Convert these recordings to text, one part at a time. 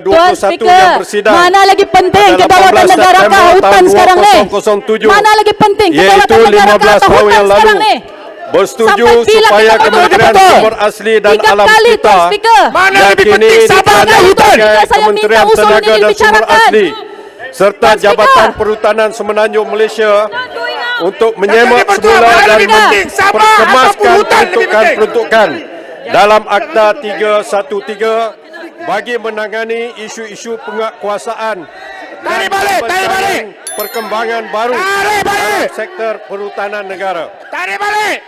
Tuan 21 Speaker, yang bersidang mana lagi penting pada kedaulatan 18 negara September kah hutan tahun sekarang ni? 2007, Mana lagi penting iaitu kedaulatan negara 15 kah atau tahun hutan yang sekarang lalu, ni? bersetuju Sampai bila supaya kita Kementerian betul-betul? Sumber Asli dan 3 Alam kali, kita Tuan Speaker. Mana yang lebih kini penting Sabah dipandang atau hutan? sebagai Saya Kementerian minta usul Tenaga ini dan Sumber dibicarakan. Asli serta Tuan Speaker. Jabatan Perhutanan Semenanjung Malaysia untuk menyemak Kata dia semula betul, mana dan lebih penting, Sabah ataupun perkemaskan hutan lebih penting? peruntukan dalam Akta 313 bagi menangani isu-isu penguasaan Tarik balik, tarik balik. perkembangan baru Tarik balik. dalam sektor perhutanan negara. Tarik balik.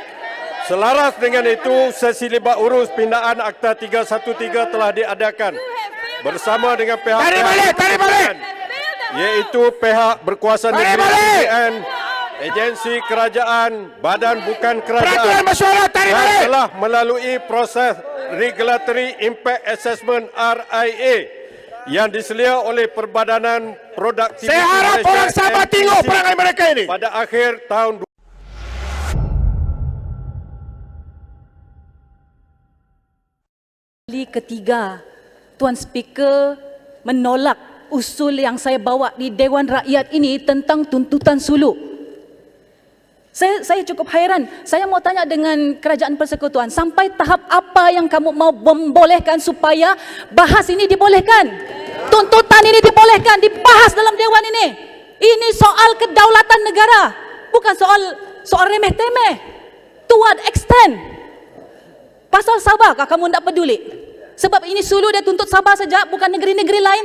Selaras dengan itu, sesi libat urus pindaan Akta 313 telah diadakan bersama dengan pihak Tarik balik. iaitu pihak berkuasa Tarik negeri balik. APN, agensi kerajaan, badan bukan Peraturan kerajaan mesyuarat tarik dan balik. telah melalui proses Regulatory Impact Assessment RIA yang diselia oleh Perbadanan Produktiviti Saya harap Malaysia orang Sabah MPC tengok perangai mereka ini. pada akhir tahun Kali ketiga, Tuan Speaker menolak usul yang saya bawa di Dewan Rakyat ini tentang tuntutan suluk. Saya cukup hairan. Saya mau tanya dengan Kerajaan Persekutuan, sampai tahap apa yang kamu mau membolehkan supaya bahas ini dibolehkan? Tuntutan ini dibolehkan, dibahas dalam Dewan ini. Ini soal kedaulatan negara, bukan soal remeh-temeh. To what extent? Pasal Sabah kah kamu tidak peduli? Sebab ini Sulu dia tuntut Sabah saja, bukan negeri-negeri lain.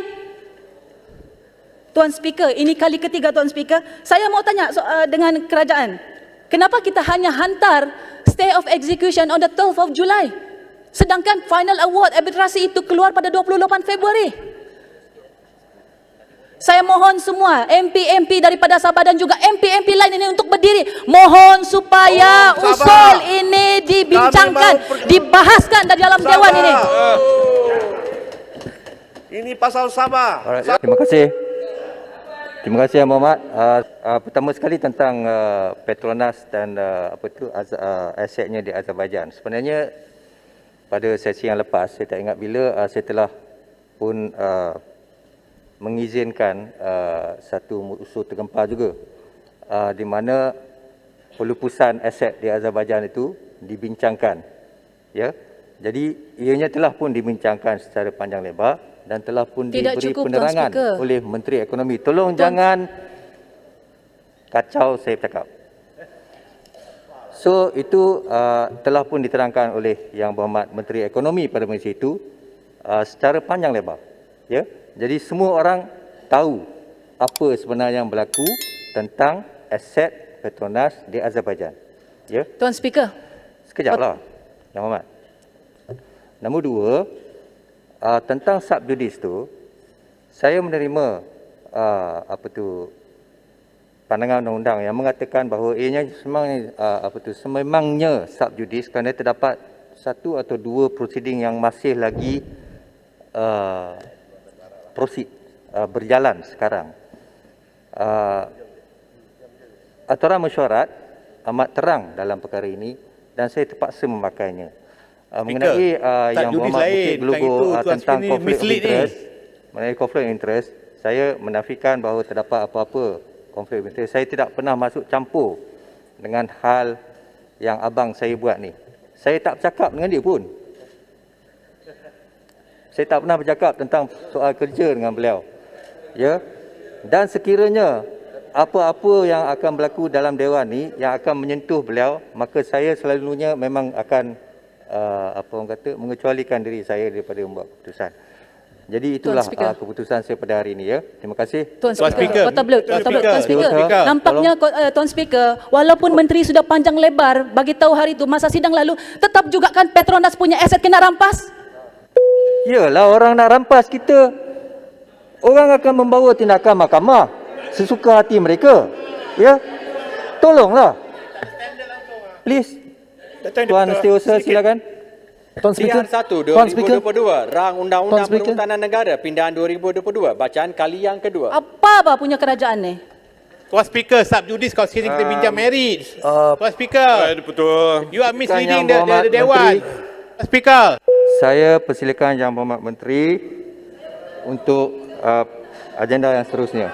Tuan Speaker, ini kali ketiga Tuan Speaker. Saya mau tanya dengan kerajaan, kenapa kita hanya hantar stay of execution on the 12th of July? Sedangkan final award arbitrasi itu keluar pada 28 Februari. Saya mohon semua MP-MP daripada Sabah dan juga MP-MP lain ini untuk berdiri. Mohon supaya usul ini dibincangkan, dibahaskan di dalam Dewan ini. Ini pasal Sabah. Alright, terima kasih. Terima kasih Yang Berhormat. Pertama sekali tentang Petronas dan asetnya di Azerbaijan. Sebenarnya pada sesi yang lepas, saya tak ingat bila, saya telah pun mengizinkan satu usul tergempar juga, di mana pelupusan aset di Azerbaijan itu dibincangkan. Ya, jadi ianya telah pun dibincangkan secara panjang lebar dan telah pun Tidak diberi cukup, Tuan penerangan Speaker. oleh Menteri Ekonomi. Tolong jangan kacau saya bercakap. So itu telah pun diterangkan oleh Yang Berhormat Menteri Ekonomi pada masa itu secara panjang lebar. Ya, jadi semua orang tahu apa sebenarnya yang berlaku tentang aset Petronas di Azerbaijan. Ya, Tuan Speaker. sekejaplah Yang Berhormat. Nombor dua, tentang subjudis tu, saya menerima pandangan undang-undang yang mengatakan bahawa ianya sememangnya subjudis kerana terdapat satu atau dua prosiding yang masih lagi berjalan sekarang. Aturan mesyuarat amat terang dalam perkara ini dan saya terpaksa memakainya. Mengenai Yang Berhormat Bukit Gelugor tentang konflik of interest, mengenai konflik of interest, saya menafikan bahawa terdapat apa-apa konflik of interest. Saya tidak pernah masuk campur dengan hal yang abang saya buat ni. Saya tak bercakap dengan dia pun. Saya tak pernah bercakap tentang soal kerja dengan beliau. Ya. Dan sekiranya apa-apa yang akan berlaku dalam Dewan ni yang akan menyentuh beliau, maka saya selalunya memang akan mengecualikan diri saya daripada membuat keputusan. Jadi itulah keputusan saya pada hari ini, ya. Terima kasih. Tuan Speaker. Tuan Speaker. Speaker. Nampaknya Tuan Speaker, walaupun menteri sudah panjang lebar bagi tahu hari itu masa sidang lalu, tetap juga kan Petronas punya aset kena rampas. Yalah, orang nak rampas kita, orang akan membawa tindakan mahkamah sesuka hati mereka. Ya, tolonglah. Please. Tuan Setiausaha, silakan. Tuan Speaker. DR1 2022, Rang Undang-Undang Perhutanan Negara Pindaan 2022, bacaan kali yang kedua. Apa punya kerajaan ni? Tuan Speaker, subjudis kalau sekiranya kita bincang merit. Tuan Speaker, betul. you are misleading Yang Berhormat the Dewan. Menteri. Tuan Speaker. Saya persilakan Yang Berhormat Menteri untuk agenda yang seterusnya.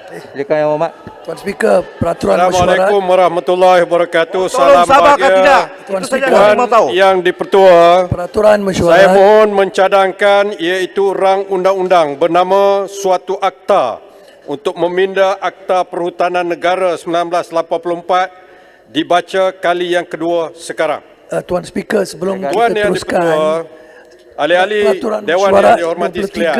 Silakan Yang Berhormat. Tuan Speaker, peraturan mesyuarat. Assalamualaikum warahmatullahi wabarakatuh. Tolong Salam sabar kan tidak? bahagia Tuan Itu saja Speaker. kami mau tahu. yang dipertua. Peraturan Saya mesyuarat. mohon mencadangkan iaitu rang undang-undang bernama suatu akta untuk meminda Akta Perhutanan Negara 1984 dibaca kali yang kedua sekarang. Tuan Speaker, sebelum Tuan kita yang teruskan dipertua, ahli-ahli peraturan Dewan mesyuarat yang dihormati 23 sekalian,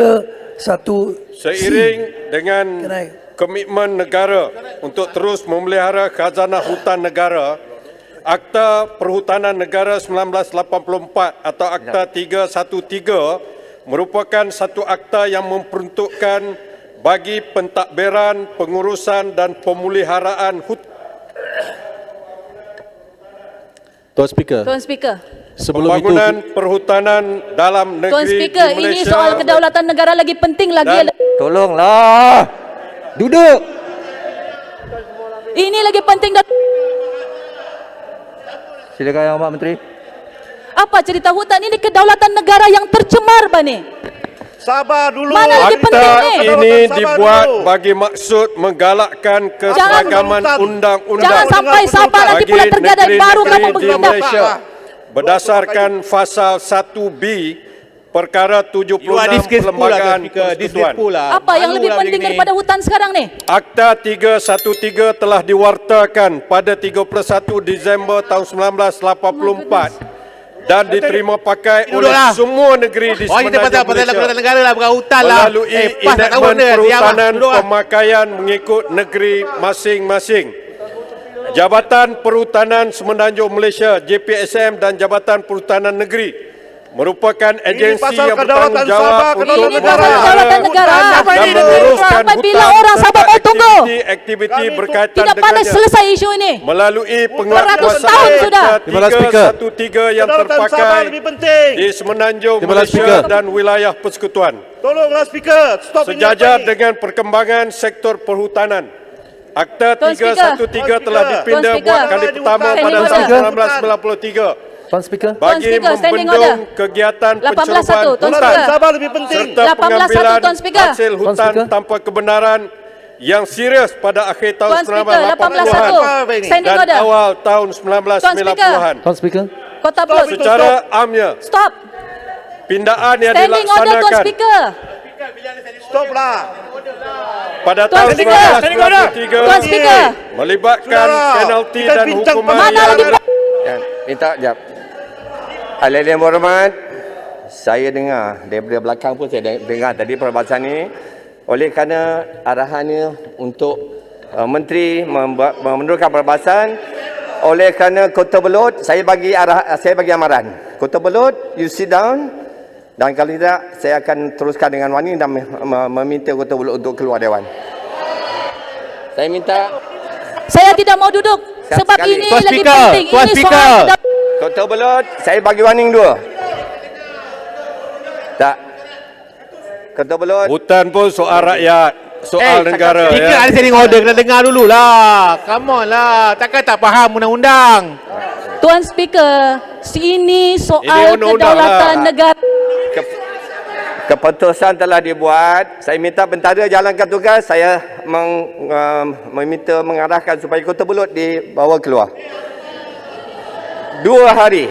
1 seiring dengan Kenai. komitmen negara untuk terus memelihara khazanah hutan negara, Akta Perhutanan Negara 1984 atau Akta 313 merupakan satu akta yang memperuntukkan bagi pentadbiran, pengurusan dan pemeliharaan hutan. Tuan Speaker, Tuan Speaker. sebelum itu Pembangunan perhutanan dalam negeri Tuan Speaker, di ini Malaysia soal kedaulatan negara lagi penting lagi. dan Tolonglah. Duduk. Ini lagi penting. Silakan Yang Berhormat Menteri. Apa cerita hutan ini kedaulatan negara yang tercemar bani? sabar dulu. Mana lagi penting Akta ni? ini Sabar dibuat dulu. bagi maksud menggalakkan keseragaman Jangan- undang-undang Jangan sampai sabar nanti pula terjadi baru kata negeri-negeri di begitu. Malaysia berdasarkan pasal 1B perkara You are 76 disgraceful lah, Perlembagaan Speaker. Persekutuan. Disgraceful lah. Apa yang Malu lebih lah penting begini. daripada hutan sekarang ni? Akta 313 telah diwartakan pada 31 Disember tahun 1984 dan diterima pakai oleh Duduklah. semua negeri di Oh, kita semenanjung pasal Malaysia kedaulatan negara lah, bukan hutan lah. melalui Pas tak tahu enakmen benda. Diam lah. perhutanan Duduk lah. pemakaian mengikut negeri masing-masing. Jabatan Perhutanan Semenanjung Malaysia JPSM dan Jabatan Perhutanan Negeri merupakan agensi pasal yang kedaulatan bertanggungjawab Sabah, untuk kedaulatan Ini pasal negara. kedaulatan negara. Apa dan ini? menguruskan Sampai bila hutan orang Sabah serta mau tunggu? aktiviti Kami berkaitan Tidak pandai dengannya selesai isu ini. melalui Beratus penguatkuasaan tahun sudah. Akta Terima kasih, Speaker. 313 yang Kedaulatan Sabah terpakai lebih penting. di semenanjung Terima kasih, Malaysia Speaker. dan wilayah persekutuan. Tolonglah Speaker, stop ini Sejajar apa ini? dengan perkembangan sektor perhutanan, Akta Tuan Speaker. 313 telah Tuan dipinda Speaker. buat kali pertama Standing pada order. tahun 1993 Tuan Speaker. bagi Speaker, standing membendung order. kegiatan 18.1, pencerobohan Tuan hutan Speaker. Sabah lebih penting. serta 18.1, pengambilan Tuan Speaker. hasil Tuan hutan Speaker. tanpa kebenaran yang serius pada akhir tahun Tuan Speaker, 1980-an 18.1. Standing dan order. awal tahun 1990-an. Tuan Speaker. Kota Plus. Secara amnya, Stop. pindaan yang Standing order, Tuan dilaksanakan Speaker. Stoplah. pada Tuan tahun Speaker. 1993 Tuan Speaker. melibatkan Sudahlah. penalti Kita dan bincang hukuman Mana lagi yang Minta jap. Ahli yang berhormat, saya dengar daripada belakang pun saya dengar tadi perbahasan ini. Oleh kerana arahannya untuk menteri menurunkan perbahasan, oleh kerana Kota Belud, saya bagi amaran. Kota Belud, you sit down, dan kalau tidak saya akan teruskan dengan warning dan meminta Kota Belud untuk keluar dewan. Saya minta Saya tidak mau duduk. Sekali. Sebab ini Tuan lagi Speaker, penting. Tuan Ini Speaker. soal Kota Belud, saya bagi warning dua. Tak. Kota Belud. hutan pun soal rakyat, soal negara. Speaker Ya. ada standing order, kena dengar dulu lah. Come on lah. Takkan tak faham undang-undang. Tuan Speaker, ini soal Ini undang-undang kedaulatan lah. negara. Keputusan telah dibuat. Saya minta bentara jalankan tugas. Saya meminta mengarahkan supaya Kota Belud dibawa keluar. 2 hari.